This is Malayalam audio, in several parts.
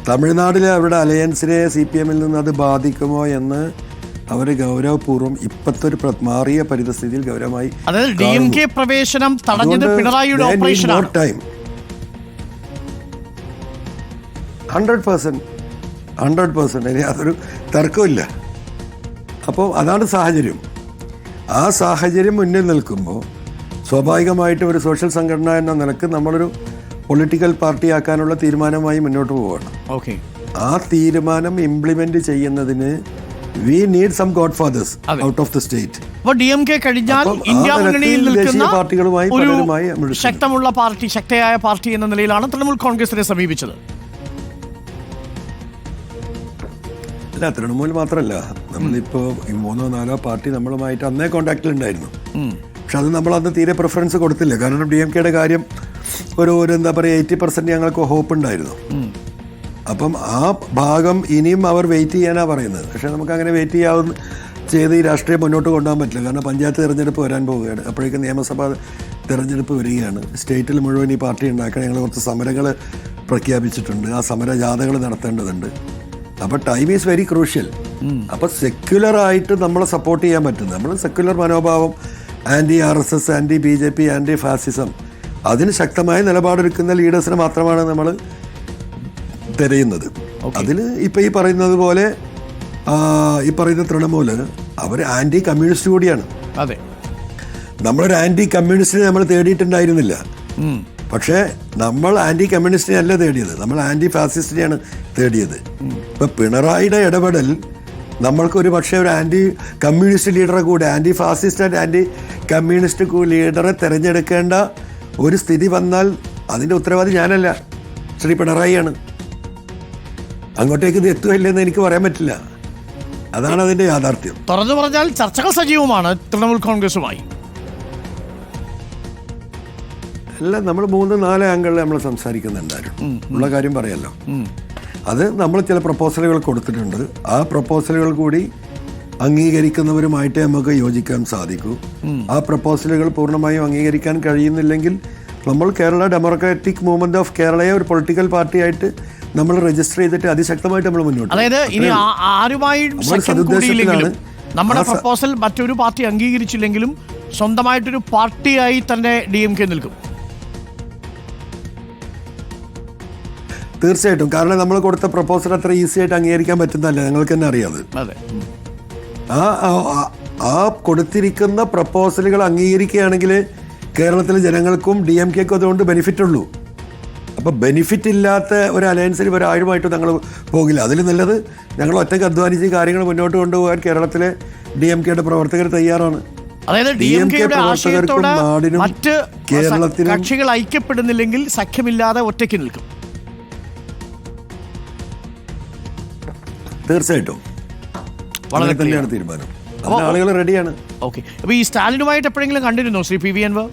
തമിഴ്നാട്ടിലെ അവരുടെ അലയൻസിനെ CPM-ൽ നിന്ന് അത് ബാധിക്കുമോ എന്ന് അവർ ഗൗരവപൂർവ്വം ഇപ്പോഴത്തെ ഒരു മാറിയ പരിസ്ഥിതിയിൽ ഗൗരവമായി DMK പ്രവേശനം തടഞ്ഞത് പിണറായിയുടെ ഓപ്പറേഷനാണ്. 100% ഇനി അതൊരു തർക്കമില്ല. അപ്പോൾ അതാണ് സാഹചര്യം. ആ സാഹചര്യം മുന്നിൽ നിൽക്കുമ്പോൾ സ്വാഭാവികമായിട്ടും ഒരു സോഷ്യൽ സംഘടന എന്ന നിലക്ക് നമ്മളൊരു പൊളിറ്റിക്കൽ പാർട്ടി ആക്കാനുള്ള തീരുമാനമായി മുന്നോട്ട് പോവുകയാണ്. ആ തീരുമാനം ഇംപ്ലിമെന്റ് ചെയ്യുന്നതിന് we need some godfathers out of the state. DMK കഴിഞ്ഞാൽ ഇന്ത്യ മുന്നണിയിൽ നിൽക്കുന്ന പാർട്ടികളുമായി ഒരു ശക്തമുള്ള പാർട്ടി, ശക്തയായ പാർട്ടി എന്ന നിലയിലാണ് തൃണമൂൽ കോൺഗ്രസിനെ സമീപിച്ചത്. അല്ല, തൃണമൂൽ മാത്രമല്ല, നമ്മളിപ്പോ 3-4 പാർട്ടി നമ്മളുമായിട്ട് അന്നേ കോണ്ടാക്റ്റിലുണ്ടായിരുന്നു. പക്ഷെ അത് നമ്മൾ അന്ന് തീരെ പ്രിഫറൻസ് കൊടുത്തില്ല. കാരണം DMK-യുടെ കാര്യം ഒരു എന്താ പറയുക 80% ഞങ്ങൾക്ക് ഹോപ്പ് ഉണ്ടായിരുന്നു. അപ്പം ആ ഭാഗം ഇനിയും അവർ വെയിറ്റ് ചെയ്യാനാണ് പറയുന്നത്. പക്ഷെ നമുക്ക് അങ്ങനെ വെയിറ്റ് ചെയ്ത് ഈ രാഷ്ട്രീയം മുന്നോട്ട് കൊണ്ടുപോകാൻ പറ്റില്ല. കാരണം പഞ്ചായത്ത് തിരഞ്ഞെടുപ്പ് വരാൻ പോവുകയാണ്. അപ്പോഴേക്കും നിയമസഭാ തിരഞ്ഞെടുപ്പ് വരികയാണ്. സ്റ്റേറ്റിൽ മുഴുവൻ ഈ പാർട്ടി ഉണ്ടാക്കാൻ ഞങ്ങൾ കുറച്ച് സമരങ്ങൾ പ്രഖ്യാപിച്ചിട്ടുണ്ട്. ആ സമര ജാഥകൾ നടത്തേണ്ടതുണ്ട്. അപ്പോൾ ടൈം ഈസ് വെരി ക്രൂഷ്യൽ. അപ്പോൾ സെക്യുലറായിട്ട് നമ്മളെ സപ്പോർട്ട് ചെയ്യാൻ പറ്റുന്നത്, നമ്മൾ സെക്യുലർ മനോഭാവം, anti RSS, anti BJP, anti fascism, അതിന് ശക്തമായ നിലപാടെടുക്കുന്ന ലീഡേഴ്സിനെ മാത്രമാണ് നമ്മൾ തിരയുന്നത്. അതിൽ ഇപ്പം ഈ പറയുന്നത് പോലെ ഈ പറയുന്ന തൃണമൂല് അവർ ആൻറ്റി കമ്മ്യൂണിസ്റ്റ് കൂടിയാണ്. അതെ, നമ്മളൊരു ആൻറ്റി കമ്മ്യൂണിസ്റ്റിനെ നമ്മൾ തേടിയിട്ടുണ്ടായിരുന്നില്ല. പക്ഷേ നമ്മൾ ആൻറ്റി കമ്മ്യൂണിസ്റ്റിനെ അല്ല തേടിയത്, നമ്മൾ ആൻറ്റി ഫാസിസ്റ്റിനെയാണ് തേടിയത്. ഇപ്പം പിണറായിയുടെ ഇടപെടൽ നമ്മൾക്കൊരു പക്ഷേ ഒരു ആൻറ്റി കമ്മ്യൂണിസ്റ്റ് ലീഡറെ കൂടെ, anti fascist and anti communist ലീഡറെ തിരഞ്ഞെടുക്കേണ്ട ഒരു സ്ഥിതി വന്നാൽ അതിൻ്റെ ഉത്തരവാദി ഞാനല്ല, ശ്രീ പിണറായിയാണ്. അങ്ങോട്ടേക്ക് ഇത് എത്തുകയില്ലെന്ന് എനിക്ക് പറയാൻ പറ്റില്ല. അതാണ് അതിൻ്റെ യാഥാർത്ഥ്യം. തുറന്നു പറഞ്ഞാൽ ചർച്ചകൾ സജീവമാണ് തൃണമൂൽ കോൺഗ്രസുമായി. അല്ല, നമ്മൾ 3-4 ആംഗിളിൽ നമ്മൾ സംസാരിക്കുന്നുണ്ടായിരുന്നു. ഉള്ള കാര്യം പറയാമല്ലോ. അത് നമ്മൾ ചില പ്രപ്പോസലുകൾ കൊടുത്തിട്ടുണ്ട്. ആ പ്രപ്പോസലുകൾ കൂടി അംഗീകരിക്കുന്നവരുമായിട്ട് നമുക്ക് യോജിക്കാൻ സാധിക്കൂ. ആ പ്രപ്പോസലുകൾ പൂർണ്ണമായും അംഗീകരിക്കാൻ കഴിയുന്നില്ലെങ്കിൽ നമ്മൾ കേരള ഡെമോക്രാറ്റിക് മൂവ്മെന്റ് ഓഫ് കേരളയെ ഒരു പൊളിറ്റിക്കൽ പാർട്ടിയായിട്ട് നമ്മൾ രജിസ്റ്റർ ചെയ്തിട്ട് അതിശക്തമായിട്ട് നമ്മൾ മുന്നോട്ട്. അതായത് ഇനി ആരുമായും നമ്മുടെ പ്രപ്പോസൽ മറ്റൊരു പാർട്ടി അംഗീകരിച്ചില്ലെങ്കിലും സ്വന്തമായിട്ടൊരു പാർട്ടിയായി തന്നെ DMK നിൽക്കും. തീർച്ചയായിട്ടും. കാരണം നമ്മൾ കൊടുത്ത പ്രപ്പോസൽ അത്ര ഈസി ആയിട്ട് അംഗീകരിക്കാൻ പറ്റുന്നതല്ല, ഞങ്ങൾക്ക് തന്നെ അറിയാതെ. ആ കൊടുത്തിരിക്കുന്ന പ്രപ്പോസലുകൾ അംഗീകരിക്കുകയാണെങ്കിൽ കേരളത്തിലെ ജനങ്ങൾക്കും DMK-ക്കും അതുകൊണ്ട് ബെനിഫിറ്റ് ഉള്ളൂ. അപ്പോൾ ബെനിഫിറ്റ് ഇല്ലാത്ത ഒരു അലയൻസിൽ ഒരാളുമായിട്ട് ഞങ്ങൾ പോകില്ല. അതിൽ നല്ലത് ഞങ്ങൾ ഒറ്റയ്ക്ക് അധ്വാനിച്ച് കാര്യങ്ങൾ മുന്നോട്ട് കൊണ്ടുപോകാൻ കേരളത്തിലെ DMK-യുടെ പ്രവർത്തകർ തയ്യാറാണ്. അതായത് DMK-യുടെ ആശയത്തോട് മറ്റ് കക്ഷികൾ ഐക്യപ്പെടുന്നില്ലെങ്കിൽ സഖ്യമില്ലാതെ ഒറ്റയ്ക്ക് നിൽക്കും. തീർച്ചയായിട്ടും വളരെ തന്നെയാണ് തീരുമാനം. ആളുകൾ റെഡിയാണ്. ഓക്കെ, അപ്പോൾ ഈ സ്റ്റാലിനുമായിട്ട് എപ്പോഴെങ്കിലും കണ്ടിരുന്നോ ശ്രീ PV അൻവർ?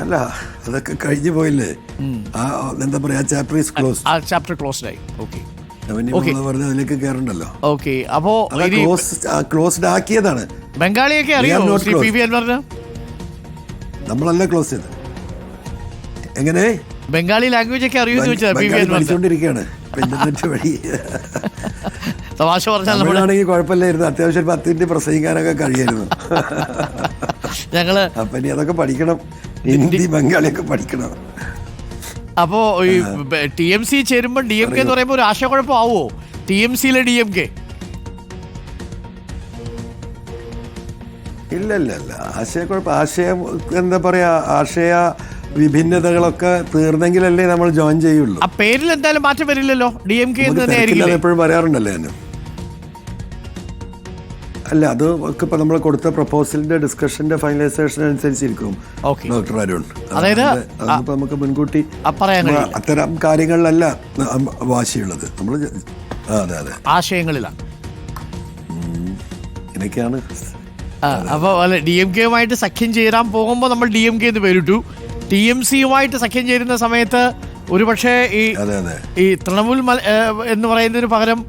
അല്ല, അതൊക്കെ കഴിഞ്ഞു പോയില്ലേ. എന്താ പറയാ, ചാപ്റ്റർ ക്ലോസ്ഡ് ആയി. അതിലേക്ക് കയറണ്ടല്ലോ. ഓക്കെ, അപ്പോ ക്ലോസ്ഡ് ആക്കിയതാണ്. ബംഗാളിയൊക്കെ അറിയാമോ ശ്രീ PV അൻവറിന്? നമ്മളല്ല ക്ലോസ് ചെയ്ത്. എങ്ങനെ ബംഗാളി ലാംഗ്വേജ് ഒക്കെ അറിയുമെന്ന് ചോദിച്ചത് PV അൻവർ പഠിച്ചുകൊണ്ടിരിക്കുകയാണ് ഇന്റർനെറ്റ് വഴി. തമാശ പറഞ്ഞാൽ നമ്മളാണെങ്കിൽ കുഴപ്പമില്ലായിരുന്നു, അത്യാവശ്യം 10 മിനിറ്റ് പ്രസംഗിക്കാനൊക്കെ കഴിയായിരുന്നു. അപ്പൊ ഇനി അതൊക്കെ പഠിക്കണം, ഹിന്ദി ബംഗാളിയൊക്കെ പഠിക്കണം. അപ്പോ ഈ TMC ചേരുമ്പോൾ DMK എന്ന് പറയുമ്പോൾ ഒരു ആശയക്കുഴപ്പമാവോ TMC-യിലെ DMK? ഇല്ല, ആശയം എന്താ പറയാ, ആശയ വിഭിന്നതകളൊക്കെ തീർന്നെങ്കിലല്ലേ നമ്മൾ ജോയിൻ ചെയ്യുള്ളൂ. ആ പേരിൽ എന്തായാലും മാറ്റം വരില്ലല്ലോ, DMK എപ്പോഴും പറയാറുണ്ടല്ലോ ഞാൻ. അല്ല, അത് ഒക്കെ ഇപ്പൊ നമ്മൾ കൊടുത്ത പ്രപ്പോസലിന്റെ ഡിസ്കഷന്റെ ഫൈനലൈസേഷൻ അനുസരിച്ചിരിക്കും ഡോക്ടർ അരുൺ. അതായത് നമുക്ക് മുൻകൂട്ടി അത്തരം കാര്യങ്ങളിലല്ല വാശിയുള്ളത്. നമ്മൾ അതെ ആശയങ്ങളിലാണ്. ഇതൊക്കെയാണ്. അപ്പോൾ DMK-യുമായിട്ട് സഖ്യം ചേരാൻ പോകുമ്പോൾ നമ്മൾ DMK എന്ന് പേരിട്ടു. TMC-യുമായിട്ട് സഖ്യം ചേരുന്ന സമയത്ത് ഒരുപക്ഷെ ഈ തൃണമൂൽ എന്ന് പറയുന്നതിന് പകരം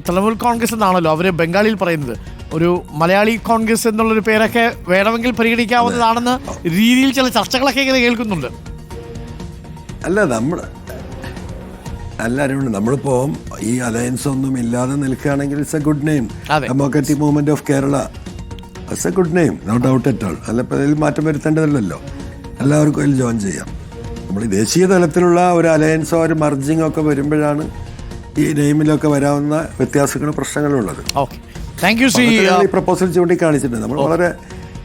തൃണമൂൽ കോൺഗ്രസ് എന്നാണല്ലോ അവർ ബംഗാളിയിൽ പറയുന്നത്. ഒരു മലയാളി കോൺഗ്രസ് എന്നുള്ളൊരു പേരൊക്കെ വേണമെങ്കിൽ പരിഗണിക്കാവുന്നതാണെന്ന് രീതിയിൽ ചില ചർച്ചകളൊക്കെ ഇങ്ങനെ കേൾക്കുന്നുണ്ട്. അല്ല നമ്മളിപ്പോ ഈ അലയൻസ് ഒന്നും ഇല്ലാതെ നിൽക്കുകയാണെങ്കിൽ it's a good name. Democratic movement of Kerala it's a good name, no doubt at all. അല്ല, ഇപ്പോൾ ഇതിൽ മാറ്റം വരുത്തേണ്ടതല്ലോ, എല്ലാവർക്കും അതിൽ ജോയിൻ ചെയ്യാം. നമ്മൾ ദേശീയ തലത്തിലുള്ള ഒരു അലയൻസോ ഒരു മർജിങ്ങോ ഒക്കെ വരുമ്പോഴാണ് ഈ നെയിമിലൊക്കെ വരാവുന്ന വ്യത്യാസങ്ങളും പ്രശ്നങ്ങളുള്ളത്. ഈ പ്രപ്പോസൽ ചൂണ്ടിക്കാണിച്ചിട്ടുണ്ട്. നമ്മൾ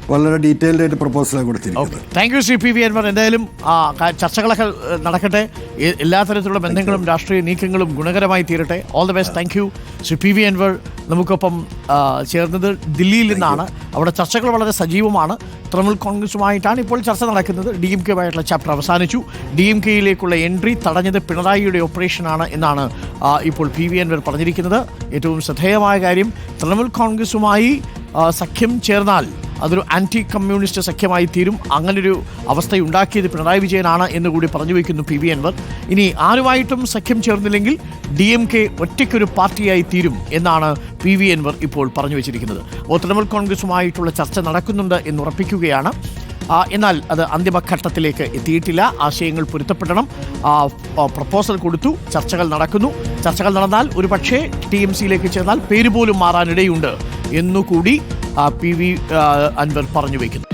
വളരെ ഡീറ്റെയിൽഡ് ആയിട്ട് പ്രപ്പോസലാണ് കൊടുത്തിരിക്കുന്നത്. Thank you Shri PV Anvar. എന്തായാലും ചർച്ചകളൊക്കെ നടക്കട്ടെ, എല്ലാ തരത്തിലുള്ള ബന്ധങ്ങളും രാഷ്ട്രീയ നീക്കങ്ങളും ഗുണകരമായി തീരട്ടെ. All the best. Thank you Shri PV Anvar. നമുക്കൊപ്പം ചേർന്നത് ദില്ലിയിൽ നിന്നാണ്. അവിടെ ചർച്ചകൾ വളരെ സജീവമാണ്. തൃണമൂൽ കോൺഗ്രസുമായിട്ടാണ് ഇപ്പോൾ ചർച്ച നടക്കുന്നത്. DMK-മായിട്ടുള്ള ചാപ്റ്റർ അവസാനിച്ചു. DMK-യിലേക്കുള്ള എൻട്രി തടഞ്ഞത് പിണറായിയുടെ ഓപ്പറേഷനാണ് എന്നാണ് ഇപ്പോൾ PV അൻവർ പറഞ്ഞിരിക്കുന്നത്. ഏറ്റവും ശ്രദ്ധേയമായ കാര്യം, തൃണമൂൽ കോൺഗ്രസുമായി സഖ്യം ചേർന്നാൽ അതൊരു ആൻറ്റി കമ്മ്യൂണിസ്റ്റ് സഖ്യമായി തീരും. അങ്ങനൊരു അവസ്ഥയുണ്ടാക്കിയത് പിണറായി വിജയനാണ് എന്നുകൂടി പറഞ്ഞു വയ്ക്കുന്നു PV അൻവർ. ഇനി ആരുമായിട്ടും സഖ്യം ചേർന്നില്ലെങ്കിൽ DMK ഒറ്റയ്ക്കൊരു പാർട്ടിയായി തീരും എന്നാണ് PV അൻവർ ഇപ്പോൾ പറഞ്ഞു വെച്ചിരിക്കുന്നത്. തൃണമൂൽ കോൺഗ്രസുമായിട്ടുള്ള ചർച്ച നടക്കുന്നുണ്ട് എന്നുറപ്പിക്കുകയാണ്. എന്നാൽ അത് അന്തിമഘട്ടത്തിലേക്ക് എത്തിയിട്ടില്ല. ആശയങ്ങൾ പൊരുത്തപ്പെടണം. പ്രപ്പോസൽ കൊടുത്തു, ചർച്ചകൾ നടക്കുന്നു. ചർച്ചകൾ നടന്നാൽ ഒരു പക്ഷേ TMC-യിലേക്ക് ചേർന്നാൽ പേര് പോലും മാറാനിടയുണ്ട് എന്നുകൂടി PV അൻവർ പറഞ്ഞു വയ്ക്കുന്നു.